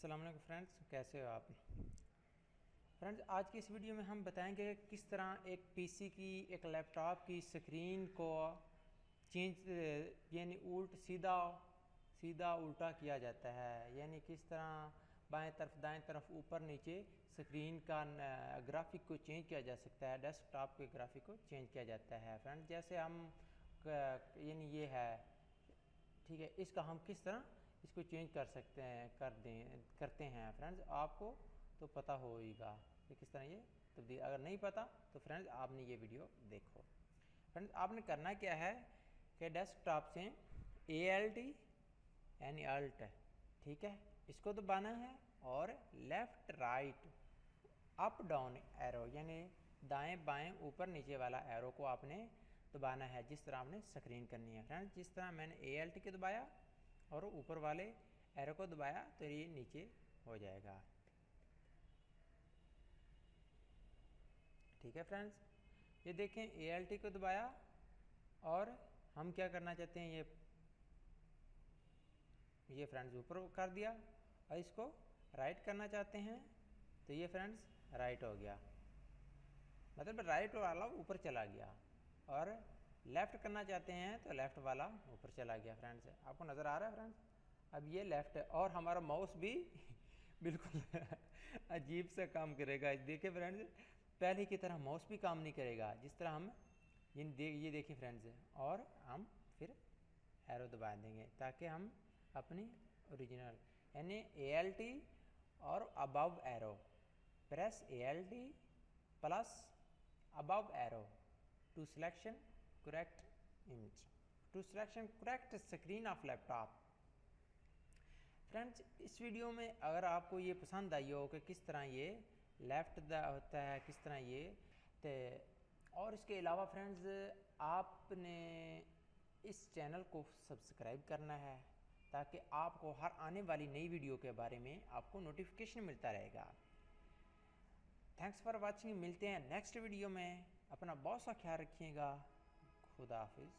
अस्सलाम वालेकुम फ्रेंड्स, कैसे हो आप। फ्रेंड्स, आज की इस वीडियो में हम बताएंगे किस तरह एक पीसी की, एक लैपटॉप की स्क्रीन को चेंज यानी सीधा सीधा उल्टा किया जाता है। यानी किस तरह बाएं तरफ, दाएं तरफ, ऊपर नीचे स्क्रीन का ग्राफिक को चेंज किया जा सकता है, डेस्कटॉप के ग्राफिक को चेंज किया जाता है। फ्रेंड्स, जैसे हम यानी ये है, ठीक है, इसका हम किस तरह इसको चेंज कर सकते हैं, करते हैं। फ्रेंड्स, आपको तो पता होगा कि किस तरह ये तब्दील, अगर नहीं पता तो फ्रेंड्स आपने ये वीडियो देखो। फ्रेंड्स, आपने करना क्या है कि डेस्कटॉप से ALT यानी अल्ट, ठीक है, इसको दबाना है और left right up down arrow यानी दाएं बाएं ऊपर नीचे वाला एरो को आपने दबाना है, जिस तरह आपने स्क्रीन करनी है। फ्रेंड्स, जिस तरह मैंने ALT को दबाया और ऊपर वाले एरो को दबाया तो ये नीचे हो जाएगा। ठीक है फ्रेंड्स, ये देखें ALT को दबाया और हम क्या करना चाहते हैं, ये फ्रेंड्स ऊपर कर दिया और इसको राइट करना चाहते हैं तो ये फ्रेंड्स राइट हो गया, मतलब राइट वाला ऊपर चला गया, और लेफ़्ट करना चाहते हैं तो लेफ़्ट वाला ऊपर चला गया। फ्रेंड्स, आपको नज़र आ रहा है फ्रेंड्स, अब ये लेफ़्ट है और हमारा माउस भी बिल्कुल अजीब सा काम करेगा। देखिए फ्रेंड्स, पहले की तरह माउस भी काम नहीं करेगा। जिस तरह हम ये देखिए फ्रेंड्स, और हम फिर एरो दबा देंगे ताकि हम अपनी ओरिजिनल यानी ALT और above arrow, press ALT plus above arrow to selection correct image, to selection correct screen of laptop। Friends, इस वीडियो में अगर आपको ये पसंद आई हो कि किस तरह ये लेफ़्ट होता है, किस तरह ये और इसके अलावा फ्रेंड्स आपने इस चैनल को सब्सक्राइब करना है ताकि आपको हर आने वाली नई वीडियो के बारे में आपको नोटिफिकेशन मिलता रहेगा। थैंक्स फॉर वॉचिंग, मिलते हैं नेक्स्ट वीडियो में। अपना बहुत सा ख्याल रखिएगा। खुदा हाफिज़।